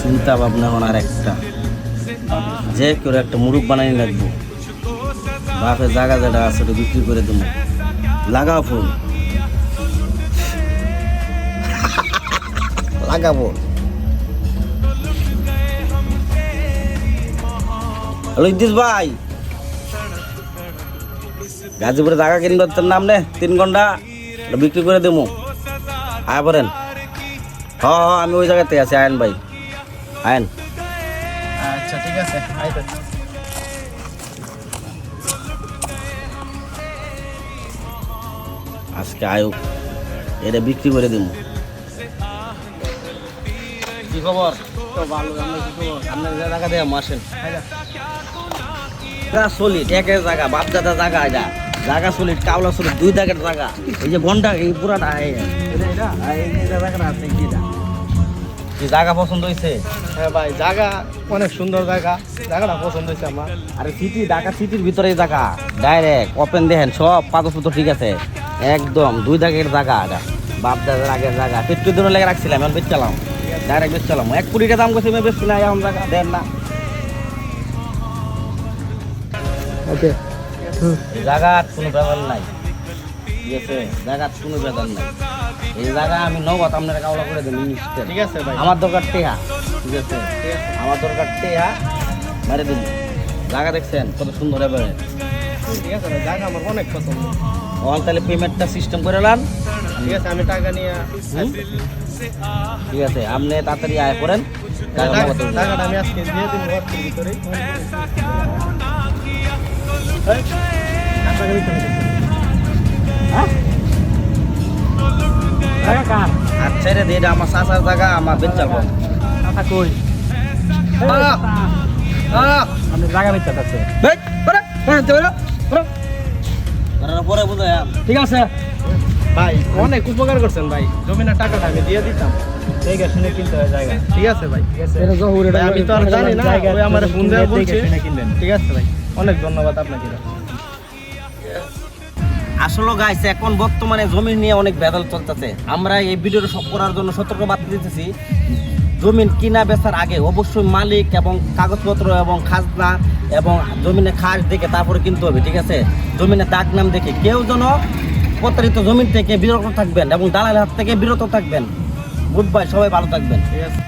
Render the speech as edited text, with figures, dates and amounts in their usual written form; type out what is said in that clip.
চিন্তা ভাবনা এখন আর একটা যে কেউ একটা মুরুখ বানাই লাগবো বাপের জায়গা যেটা আছে ওটা বিক্রি করে দেবো লাগাও ফোন লাগাবো হ্যালো ইদ্দিস ভাই গাজীপুরে জায়গা কিনবে তোর নাম নে 3 ঘন্টা বিক্রি করে দেবো আয় বলেন হ্যাঁ আমি ওই জায়গাতে আছি আয়ন ভাই আয়ন আচ্ছা ঠিক আছে আজকে আয়ুক এটা বিক্রি করে দেবো কি খবর তো ভালো আপনার জায়গা দিয়ে আসেন সলিড একের জায়গা বাপদাদা জায়গা এটা জায়গা সলিড কাওলা সলিড 2 দাগের জায়গা এই যে ঘন্টা এই পুরাটা জায়গাটা আছে কি জায়গা পছন্দ হয়েছে হ্যাঁ ভাই জায়গা অনেক সুন্দর জায়গাটা পছন্দ হয়েছে আমার। আরে সিটি ঢাকা সিটির ভিতরে জায়গা ডাইরেক্ট ওপেন দেখেন সব কাগজপত্র ঠিক আছে একদম 2 দাগের জায়গা এটা বাপদাদার আগের জায়গা পেট্রোল দিনের লেগে রাখছিলাম এখন বেচলাম ডাইরেক্ট বেচলাম 1 কোটি টাকা দাম করছে আমি বেচছি না এখন জায়গা দেন না ওকে এই জায়গার কোনো ব্যাপার নাই ঠিক আছে জায়গার কোনো ব্যাপার নাই এই জায়গা আমি নগদ আপনারা কাওলা করে দেন মিনিস্টার ঠিক আছে ভাই আমার দরকার টেহা ঠিক আছে আমার দরকার টেহা মেরে দিন জায়গা দেখছেন কত সুন্দর এবারে ঠিক আছে ভাই জায়গা আমার অনেক পছন্দ। ওখান তাহলে পেমেন্টটা সিস্টেম করে নেন ঠিক আছে আমি টাকা নিয়ে ঠিক আছে আপনি তাড়াতাড়ি আয় করেন টাকাটা আমি আজকে দিয়ে দিন ওয়ার্কের ভিতরে আচ্ছা রে এটা আমার চাচার জায়গা আমার বেচাল টাকা কই আপনি জায়গা বেচতে আছে পরে বুঝে ঠিক আছে ভাই অনেক উপকার করছেন ভাই জমিনের টাকাটা আমি দিয়ে দিতাম ঠিক আছে শুনে কিনতে হয় জায়গা ঠিক আছে ভাই ঠিক আছে ভাই, আমি তো আর জানি না ওই আমার ফোন দেওয়া বলছে ঠিক আছে ভাই অনেক ধন্যবাদ আপনাকে আসলে গাইছে এখন বর্তমানে জমি নিয়ে অনেক ভেজাল চলতেছে আমরা এই ভিডিওটা সব করার জন্য সতর্ক বার্তা দিতেছি জমিন কিনা বেচার আগে অবশ্যই মালিক এবং কাগজপত্র এবং খাজনা এবং জমিনে খাস দেখে তারপরে কিনতে হবে ঠিক আছে জমিনে দাগ নাম দেখে কেউ যেন প্রতারিত জমিন থেকে বিরত থাকবেন এবং দালালের হাত থেকে বিরত থাকবেন গুড বাই সবাই ভালো থাকবেন ঠিক আছে